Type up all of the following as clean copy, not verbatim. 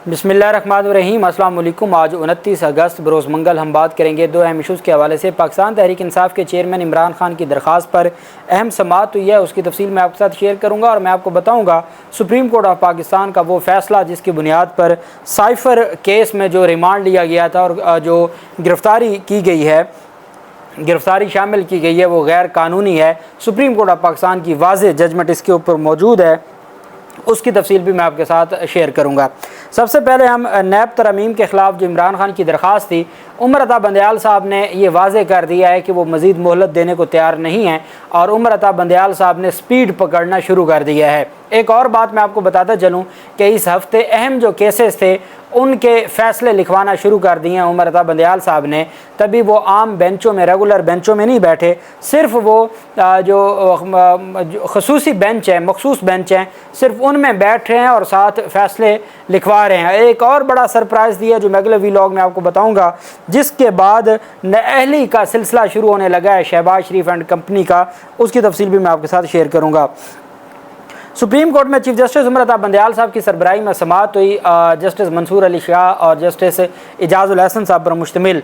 बिस्मिल्लाहिर्रहमानिर्रहीम। अस्सलाम वालेकुम। आज 29 अगस्त बरोज़ मंगल हम बात करेंगे दो अहम इशूज़ के हवाले से। पाकिस्तान तहरीक इंसाफ के चेयरमैन इमरान खान की दरख्वास्त पर अहम समाअत हुई है, उसकी तफसील मैं आपके साथ शेयर करूँगा और मैं आपको बताऊँगा सुप्रीम कोर्ट ऑफ पाकिस्तान का वो फ़ैसला जिसकी बुनियाद पर साइफ़र केस में जो रिमांड लिया गया था और जो गिरफ़्तारी की गई है, गिरफ़्तारी शामिल की गई है, वो गैर कानूनी है। सुप्रीम कोर्ट ऑफ पाकिस्तान की वाज़ेह जजमेंट इसके ऊपर मौजूद है, उसकी तफसील भी मैं आपके साथ शेयर करूँगा। सबसे पहले हम नैब तरमीम के ख़िलाफ़ जो इमरान खान की दरख्वास्त थी, उमर अता बंदयाल साहब ने ये वाज़े कर दिया है कि वो मज़ीद मोहलत देने को तैयार नहीं हैं और उमर अता बंदयाल साहब ने स्पीड पकड़ना शुरू कर दिया है। एक और बात मैं आपको बताता चलूँ कि इस हफ़्ते अहम जो केसेस थे उनके फ़ैसले लिखवाना शुरू कर दिए हैं उमर अता बंदयाल साहब ने। तभी वो आम बेंचों में, रेगुलर बेंचों में नहीं बैठे, सिर्फ वो जो खसूसी बेंच है, मखसूस बेंच हैं, सिर्फ उनमें बैठ रहे हैं और साथ फ़ैसले लिखवा रहे हैं। एक और बड़ा सरप्राइज़ दिया जो मैं अगले व्लॉग में आपको बताऊंगा, जिसके बाद नाअहली का सिलसिला शुरू होने लगा है शहबाज शरीफ एंड कंपनी का, उसकी तफसील भी मैं आपके साथ शेयर करूँगा। सुप्रीम कोर्ट में चीफ जस्टिस उमर अता बंदयाल साहब की सरबराही में समाअत हुई। जस्टिस मंसूर अली शाह और जस्टिस एजाजुल हसन साहब पर मुश्तमिल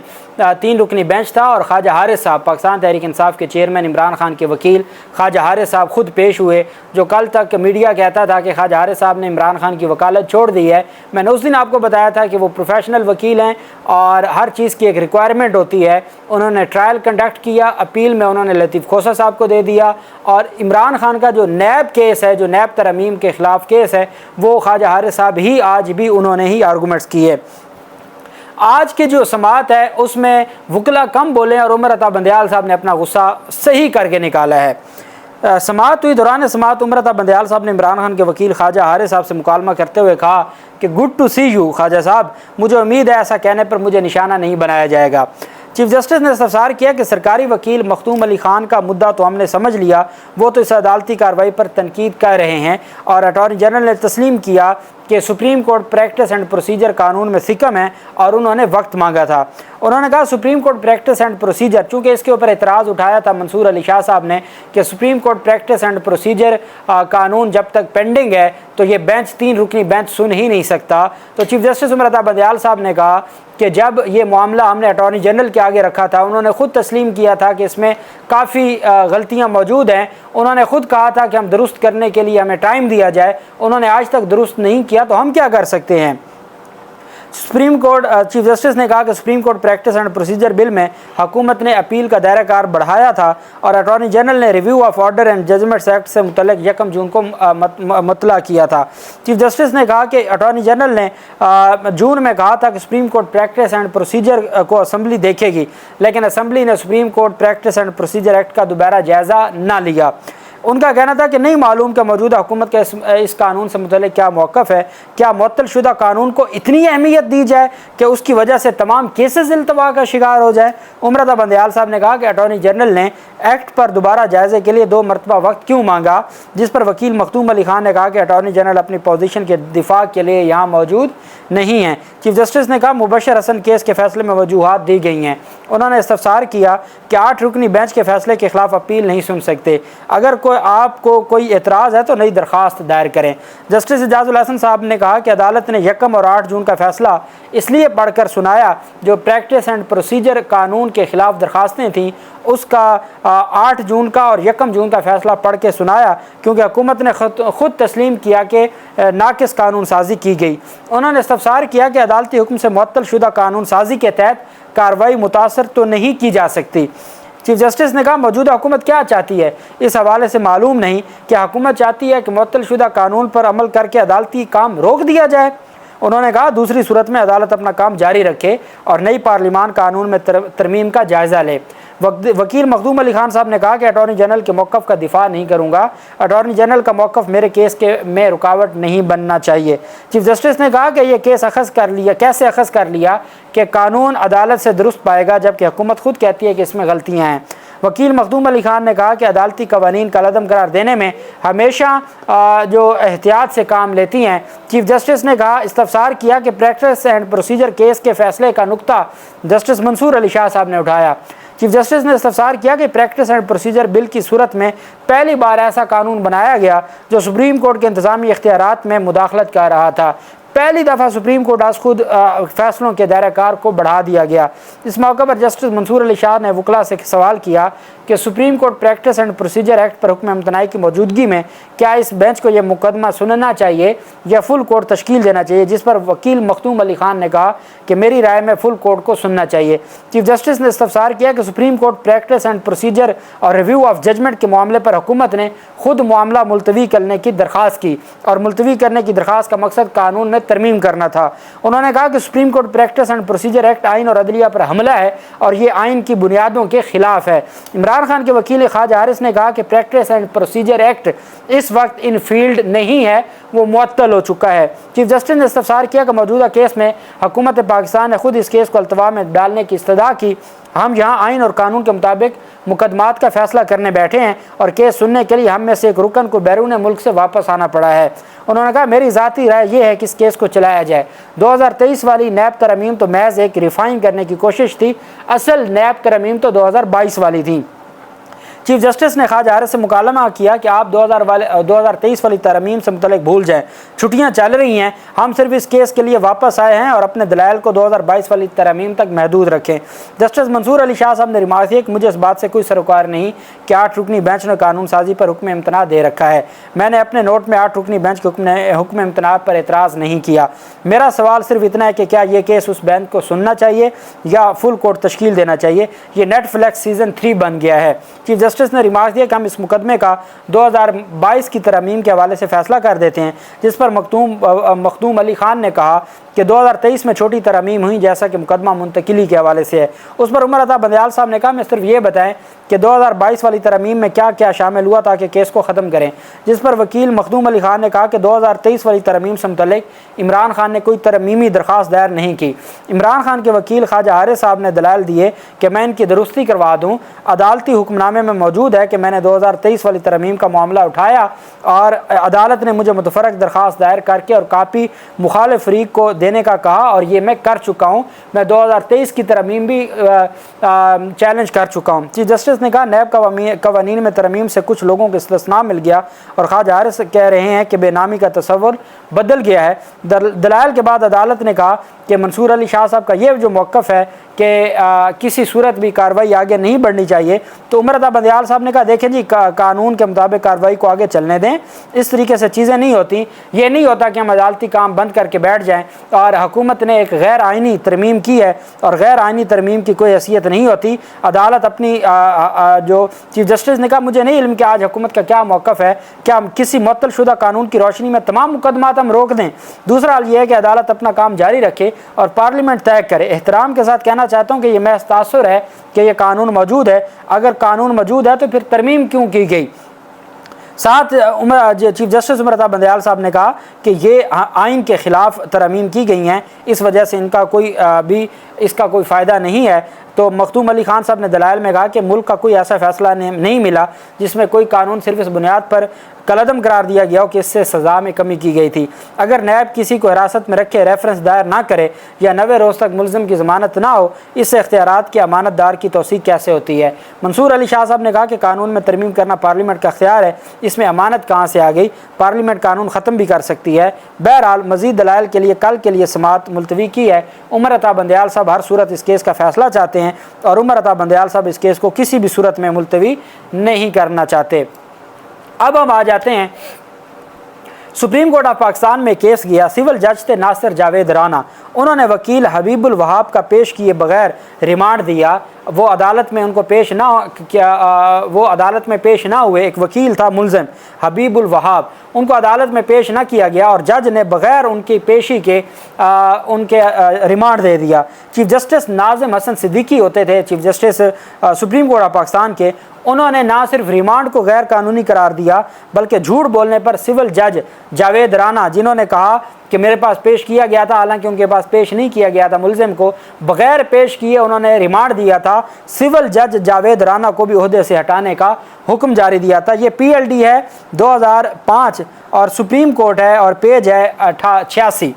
3 रुकनी बेंच था और ख्वाजा हारिस साहब, पाकिस्तान तहरीक इंसाफ के चेयरमैन इमरान खान के वकील ख्वाजा हारिस साहब खुद पेश हुए। जो कल तक मीडिया कहता था कि ख्वाजा हारिस साहब ने इमरान खान की वकालत छोड़ दी है, मैंने उस दिन आपको बताया था कि वो प्रोफेशनल वकील हैं और हर चीज़ की एक रिक्वायरमेंट होती है। उन्होंने ट्रायल कंडक्ट किया, अपील में उन्होंने लतीफ़ खोसा साहब को दे दिया और इमरान खान का जो नैब केस है, जो नैब तरमीम के ख़िलाफ़ केस है, वो ख्वाजा हारिस साहब ही आज भी उन्होंने ही आर्गूमेंट्स किए। आज की जो समाअत है उसमें वकला कम बोले और उमर अता बंदयाल साहब ने अपना गुस्सा सही करके निकाला है। समाअत हुई, दौरान समाअत उमर अता बंदयाल साहब ने इमरान खान के वकील ख्वाजा हारिस साहब से मुकालमा करते हुए कहा कि good to see you Khwaja Sahab, मुझे उम्मीद है ऐसा कहने पर मुझे निशाना नहीं बनाया जाएगा। चीफ जस्टिस ने इस्तफसार किया कि सरकारी वकील मखदूम अली खान का मुद्दा तो हमने समझ लिया, वो तो इस अदालती कार्रवाई पर तनकीद कर रहे हैं और अटॉर्नी जनरल ने तस्लीम किया कि supreme court practice and procedure कानून में सिकम है और उन्होंने वक्त मांगा था। उन्होंने कहा supreme court practice and procedure, चूँकि इसके ऊपर एतराज़ उठाया था मंसूर अली शाह साहब ने कि supreme court practice and procedure कानून जब तक पेंडिंग है तो ये बेंच 3 रुकनी बेंच सुन ही नहीं सकता। तो चीफ जस्टिस उमर अता बंदयाल साहब ने कहा कि जब ये मामला हमने अटॉर्नी जनरल के आगे रखा था, उन्होंने ख़ुद तस्लीम किया था कि इसमें काफ़ी गलतियाँ मौजूद हैं। उन्होंने ख़ुद कहा था कि हम दुरुस्त करने के लिए हमें टाइम दिया जाए, उन्होंने आज तक दुरुस्त नहीं किया, तो हम क्या कर सकते हैं। सुप्रीम कोर्ट चीफ जस्टिस ने कहा कि supreme court practice and procedure bill में हुकूमत ने अपील का दायरा कार बढ़ाया था और अटॉर्नी जनरल ने review of order and judgments act से मुतल्लिक 1 जून को मुतला किया था। चीफ जस्टिस ने कहा कि अटॉर्नी जनरल ने जून में कहा था कि supreme court practice and procedure को असम्बली देखेगी, लेकिन असम्बली ने supreme court practice and procedure act का दोबारा जायज़ा ना लिया। उनका कहना था कि नहीं मालूम कि मौजूदा हुकूमत के इस कानून से मुतल्लिक क्या मौक़िफ़ है, क्या मुअत्तल शुदा कानून को इतनी अहमियत दी जाए कि उसकी वजह से तमाम केसेस इल्तवा का शिकार हो जाए। उमर अता बंदयाल साहब ने कहा कि अटॉर्नी जनरल ने एक्ट पर दोबारा जायज़े के लिए 2 मरतबा वक्त क्यों मांगा, जिस पर वकील मखदूम अली खान ने कहा कि अटॉर्नी जनरल अपनी पोजीशन के दिफा के लिए यहाँ मौजूद नहीं हैं। चीफ जस्टिस ने कहा मुबशर हसन केस के फैसले में वजूहात दी गई हैं। उन्होंने इस्तफसार किया कि 8 रुकनी बेंच के फैसले के खिलाफ अपील नहीं सुन सकते, अगर आपको कोई एतराज़ है तो नई दरख्वास्त दायर करें। जस्टिस एजाजुल हसन साहब ने कहा कि अदालत ने 1 और 8 जून का फैसला इसलिए पढ़कर सुनाया, जो प्रैक्टिस एंड प्रोसीजर कानून के ख़िलाफ़ दरख्वास्तें थीं उसका 8 जून का और 1 जून का फैसला पढ़ के सुनाया, क्योंकि हुकूमत ने ख़ुद तस्लीम किया कि नाकिस कानून साजी की गई। उन्होंने इस्तफसार किया कि अदालती हुक्म से मुअत्तल शुदा कानून साजी के तहत कार्रवाई मुतासर तो नहीं की जा सकती। चीफ जस्टिस ने कहा मौजूदा हुकूमत क्या चाहती है, इस हवाले से मालूम नहीं कि हुकूमत चाहती है कि मुअत्तल शुदा कानून पर अमल करके अदालती काम रोक दिया जाए। उन्होंने कहा दूसरी सूरत में अदालत अपना काम जारी रखे और नई पार्लिमान कानून में तरमीम का जायज़ा ले। वकील मखदूम अली खान साहब ने कहा कि अटॉर्नी जनरल के मौक़िफ़ का दिफा नहीं करूँगा, अटॉर्नी जनरल का मौक़िफ़ मेरे केस में रुकावट नहीं बनना चाहिए। चीफ जस्टिस ने कहा कि यह केस कैसे अखज़ कर लिया कि कानून अदालत से दुरुस्त पाएगा, जबकि हुकूमत खुद कहती है कि इसमें गलतियाँ हैं। वकील मखदूम अली खान ने कहा कि अदालती कवानीन का कलअदम करार देने में हमेशा जो एहतियात से काम लेती हैं। चीफ जस्टिस ने कहा इस्तफसार किया कि प्रैक्टिस एंड प्रोसीजर केस के फैसले का नुक्ता जस्टिस मंसूर अली शाह साहब ने उठाया। चीफ जस्टिस ने इस्तफसार किया कि प्रैक्टिस एंड प्रोसीजर बिल की सूरत में पहली बार ऐसा कानून बनाया गया जो सुप्रीम कोर्ट के इंतजामी इख्तियारात में मुदाखलत कर रहा था। पहली दफ़ा सुप्रीम कोर्ट आज खुद फैसलों के दायरा कार को बढ़ा दिया गया। इस मौके पर जस्टिस मंसूर अली शाह ने वकला से सवाल किया कि supreme court practice and procedure act पर हुक्म इम्तनाई की मौजूदगी में क्या इस बेंच को यह मुकदमा सुनना चाहिए या फुल कोर्ट तश्कील देना चाहिए, जिस पर वकील मखदूम अली खान ने कहा कि मेरी राय में फुल कोर्ट को सुनना चाहिए। चीफ जस्टिस ने इस्तफसार किया कि supreme court practice and procedure और रिव्यू ऑफ जजमेंट के मामले पर हुकूमत ने खुद मामला मुलतवी करने की दरख्वास्त की और मुलतवी करने की दरख्वास्त का मकसद कानून में तरमीम करना था। उन्होंने कहा कि supreme court practice and procedure act आइन और अदलिया पर हमला है और ये आइन की बुनियादों के खिलाफ है। इमरान खान के वकील ख्वाजा हारिस ने कहा कि प्रैक्टिस एंड प्रोसीजर एक्ट इस वक्त इन फील्ड नहीं है, वो मुअत्तल हो चुका है। चीफ जस्टिस ने इस्तफसार किया कि मौजूदा केस में हुकूमत पाकिस्तान ने खुद इस केस को अल्तवा में डालने की इस्तदा की। हम यहाँ आइन और कानून के मुताबिक मुकदमात का फैसला करने बैठे हैं और केस सुनने के लिए हम में से एक रुकन को बैरून मुल्क से वापस आना पड़ा है। उन्होंने कहा मेरी ज़ाती राय ये है कि इस केस को चलाया जाए। 2023 वाली नैब तरमीम तो महज एक रिफाइन करने की कोशिश थी, असल नैब तरमीम तो 2022 वाली थी। चीफ जस्टिस ने ख्वाजा हारिस से मुकालमा किया कि आप 2023 वाली तरमीम से मुतल्लिक भूल जाएं, छुट्टियां चल रही हैं, हम सिर्फ इस केस के लिए वापस आए हैं और अपने दलाइल को 2022 वाली तरमीम तक महदूद रखें। जस्टिस मंसूर अली शाह साहब ने रिमार्क किया कि मुझे इस बात से कोई सरोकार नहीं कि 8 रुकनी बेंच ने कानून साजी पर हुक्म इम्तना दे रखा है। मैंने अपने नोट में 8 रुकनी बेंच के हुक्म इम्तना पर एतराज़ नहीं किया। मेरा सवाल सिर्फ इतना है कि क्या ये केस उस बेंच को सुनना चाहिए या फुल कोर्ट तश्कील देना चाहिए। ये नेटफ्लिक्स सीज़न 3 बन गया है। चीफ जस्टिस ने रिमार्क दिया कि हम इस मुकदमे का 2022 की तरमीम के हवाले से फैसला कर देते हैं, जिस पर मखदूम अली खान ने कहा कि 2023 में छोटी तरमीम हुई जैसा कि मुकदमा मुंतकिली के हवाले से है। उस पर उमर अता बंदयाल साहब ने कहा मैं सिर्फ ये बताएं कि 2022 वाली तरमीम में क्या क्या शामिल हुआ ताकि केस को ख़त्म करें, जिस पर वकील मखदूम अली खान ने कहा कि 2023 वाली तरमीम से मुतल्लिक इमरान खान ने कोई तरमीमी दरख्वास्त दायर नहीं की। इमरान खान के वकील ख्वाजा हारिस साहब ने दलाल दिए कि मैं इनकी दुरुस्ती करवा दूँ। अदालती हुक्मनामे में मौजूद है कि मैंने 2023 वाली तरमीम का मामला उठाया और अदालत ने मुझे मुतफरक दरख्वास्त दायर करके और कापी मुखालिफ फरीक को देने का कहा और ये मैं कर चुका हूँ। मैं 2023 की तरमीम भी चैलेंज कर चुका हूँ। चीफ जस्टिस ने कहा नैब कवानीन में तरमीम से कुछ लोगों को इस्तिस्ना मिल गया और ख्वाजा हारिस कह रहे हैं कि बेनामी का तस्वुर बदल गया है। दलाइल के बाद अदालत ने कहा कि मंसूर अली शाह साहब का ये जो मौक़िफ़ है कि किसी सूरत भी कार्रवाई आगे नहीं बढ़नी चाहिए, तो उमर अता बंदयाल साहब ने कहा देखें जी कानून के मुताबिक कार्रवाई को आगे चलने दें, इस तरीके से चीज़ें नहीं होती। ये नहीं होता कि हम अदालती काम बंद करके बैठ जाएं और हुकूमत ने एक गैर आइनी तरमीम की है और गैर आइनी तरमीम की कोई हैसियत नहीं होती। अदालत अपनी जो चीफ जस्टिस ने कहा मुझे नहीं इल्म कि आज हुकूमत का क्या मौक़िफ़ है, क्या हम किसी मुअत्तल शुदा कानून की रोशनी में तमाम मुकदमात हम रोक दें। दूसरा हाल ये है कि अदालत अपना काम जारी रखे और पार्लियामेंट तय करे। एहतराम के साथ कहना चाहता हूँ कि यह महज तासुर है कि यह कानून मौजूद है। अगर कानून मौजूद है तो फिर तरमीम क्यों की गई। साथ चीफ जस्टिस उमर अता बंदयाल साहब ने कहा कि ये आइन के ख़िलाफ़ तरमीम की गई हैं, इस वजह से इनका कोई भी इसका कोई फ़ायदा नहीं है। तो मखदूम अली खान साहब ने दलाइल में कहा कि मुल्क का कोई ऐसा फ़ैसला नहीं मिला जिसमें कोई कानून सिर्फ इस बुनियाद पर कलअदम करार दिया गया हो कि इससे सज़ा में कमी की गई थी। अगर नैब किसी को हिरासत में रखे रेफरेंस दायर ना करे या 90 रोज़ तक मुलज़िम की ज़मानत ना हो, इससे इख्तियारात के अमानतदार की तौसीक़ कैसे होती है। मंसूर अली शाह साहब ने कहा कि कानून में तरमीम करना पार्लियामेंट का इख्तियार है, इसमें अमानत कहाँ से आ गई, पार्लियामेंट कानून ख़त्म भी कर सकती है। बहरहाल मज़ीद दलाइल के लिए कल के लिए समाअत मुलतवी की है। उमर अता बंदयाल साहब हर सूरत इस केस का फ़ैसला चाहते हैं और उमर अता बंदयाल साहब इस केस को किसी भी सूरत में मुलतवी नहीं करना चाहते। अब हम आ जाते हैं सुप्रीम कोर्ट ऑफ पाकिस्तान में केस गया सिविल जज थे नासिर जावेद राना। उन्होंने वकील हबीबुल वहाब का पेश किए बगैर रिमांड दिया। वो अदालत में उनको पेश ना वो अदालत में पेश ना हुए। एक वकील था मुलज़िम हबीबुल वहाब, उनको अदालत में पेश ना किया गया और जज ने बगैर उनकी पेशी के उनके रिमांड दे दिया। चीफ जस्टिस नाज़िम हसन सिद्दीकी होते थे chief justice supreme court of Pakistan के। उन्होंने ना सिर्फ रिमांड को गैर कानूनी करार दिया बल्कि झूठ बोलने पर सिविल जज जावेद राना, जिन्होंने कहा कि मेरे पास पेश किया गया था, हालांकि उनके पास पेश नहीं किया गया था, मुलजिम को बगैर पेश किए उन्होंने रिमांड दिया था। सिविल जज जावेद राना को भी ओहदे से हटाने का हुक्म जारी दिया था। ये PLD है 2005 और सुप्रीम कोर्ट है और पेज है 86।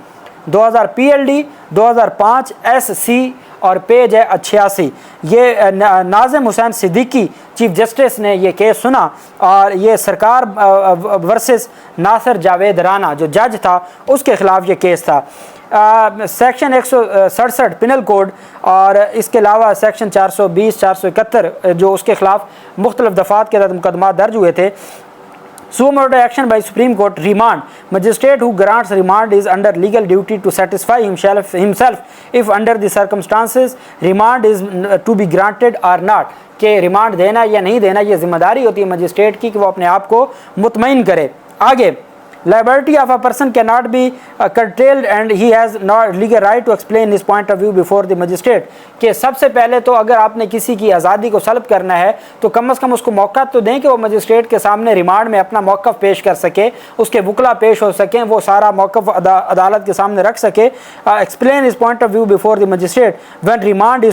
2000 PLD 2005 SC और पेज है 86। ये नाज़िम हुसैन सिद्दीकी चीफ जस्टिस ने ये केस सुना और ये सरकार वर्सेस नासिर जावेद राना जो जज था उसके ख़िलाफ़ ये केस था। सेक्शन 167 पिनल कोड और इसके अलावा सेक्शन 420 471 जो उसके ख़िलाफ़ मुख्तलिफ़ दफ़ात के तहत मुकदमा दर्ज हुए थे। Suo motu action by Supreme Court remand. Magistrate who grants remand is under legal duty to satisfy himself if under the circumstances remand is to be granted or not. कि रिमांड देना या नहीं देना ये जिम्मेदारी होती है मजिस्ट्रेट की कि वो अपने आप को मुतमईन करे। आगे Liability of a person cannot be curtailed and he has not legal right to explain his point of view before the magistrate। कि सबसे पहले तो अगर आपने किसी की आज़ादी को सल्ब करना है तो कम से कम उसको मौका तो दें कि वो मजिस्ट्रेट के सामने रिमांड में अपना मौक़िफ़ पेश कर सके, उसके वकला पेश हो सकें, वो सारा मौक़िफ़ अदालत के सामने रख सके। Explain his point of view before the magistrate when remand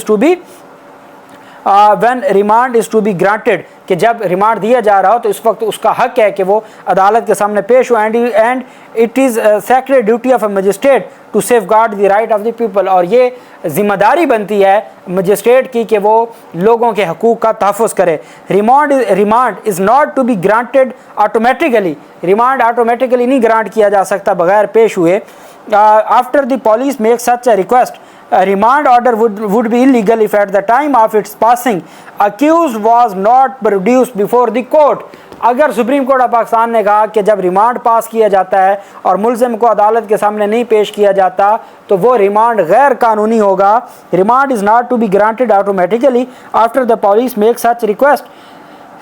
is to be granted. कि जब रिमांड दिया जा रहा हो तो इस वक्त उसका हक है कि वो अदालत के सामने पेश हो। And it is sacred duty of a magistrate to safeguard the right of the people. और ये ज़िम्मेदारी बनती है मजिस्ट्रेट की कि वो लोगों के हकूक़ का तहफ़्फ़ुज़ करे। Remand is not to be granted automatically. Remand automatically नहीं ग्रांट किया जा सकता बगैर पेश हुए। After the police make such a request, a remand order would be illegal if at the time of its passing accused was not produced before the court। अगर supreme court of Pakistan ने कहा कि जब रिमांड पास किया जाता है और मुलजिम को अदालत के सामने नहीं पेश किया जाता तो वो रिमांड गैर कानूनी होगा। Remand is not to be granted automatically after the police make such request.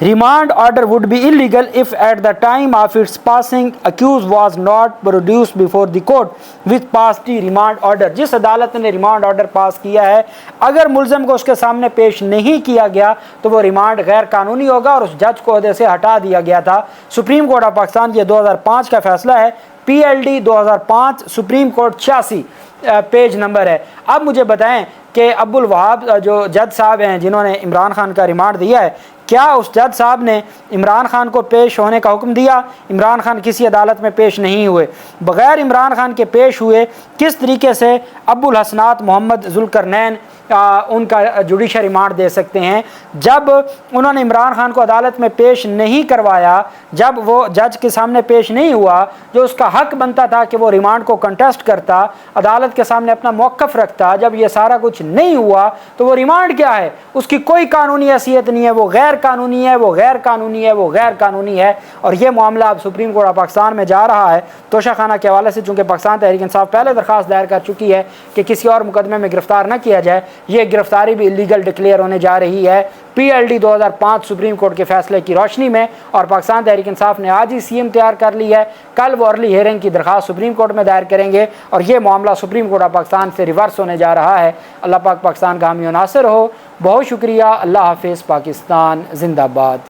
Remand order would be illegal if at the time of its passing accused was not produced before the court which passed the remand order। जिस अदालत ने remand order pass किया है अगर मुलजिम को उसके सामने पेश नहीं किया गया तो वो रिमांड गैर कानूनी होगा और उस जज को ओहदे से हटा दिया गया था। सुप्रीम कोर्ट ऑफ पाकिस्तान ये 2005 का फैसला है, PLD 2005 supreme court 86 page number है। अब मुझे बताएं कि अब्दुल वहाब जो जज साहब हैं जिन्होंने इमरान खान का रिमांड दिया है, क्या उस जज साहब ने इमरान खान को पेश होने का हुक्म दिया? इमरान खान किसी अदालत में पेश नहीं हुए। बग़ैर इमरान खान के पेश हुए किस तरीके से अब्दुल हसनात मोहम्मद जुल्करनैन उनका जुडिशल रिमांड दे सकते हैं? जब उन्होंने इमरान खान को अदालत में पेश नहीं करवाया, जब वो जज के सामने पेश नहीं हुआ, जो उसका हक बनता था कि वो रिमांड को कंटेस्ट करता, अदालत के सामने अपना मौक़िफ़ रखता, जब ये सारा कुछ नहीं हुआ तो वो रिमांड क्या है? उसकी कोई कानूनी हैसियत नहीं है, वो गैर कानूनी है, वो गैर कानूनी है, वो गैर कानूनी है। और ये मामला अब सुप्रीम कोर्ट ऑफ पाकिस्तान में जा रहा है तोशा खाना के हवाले से। चूँकि पाकिस्तान तहरीक इंसाफ पहले दरख्वास्त दायर कर चुकी है कि किसी और मुकदमे में गिरफ्तार न किया जाए, ये गिरफ्तारी भी इलीगल डिक्लेयर होने जा रही है PLD 2005 सुप्रीम कोर्ट के फैसले की रोशनी में। और पाकिस्तान तहरीक इंसाफ ने आज ही CM तैयार कर ली है, कल वो अर्ली हियरिंग की दरख्वास्त सुप्रीम कोर्ट में दायर करेंगे और ये मामला सुप्रीम कोर्ट ऑफ पाकिस्तान से रिवर्स होने जा रहा है। अल्लाह पाक पाकिस्तान का हामी नासिर हो। बहुत शुक्रिया। अल्लाह हाफिज़। पाकिस्तान जिंदाबाद।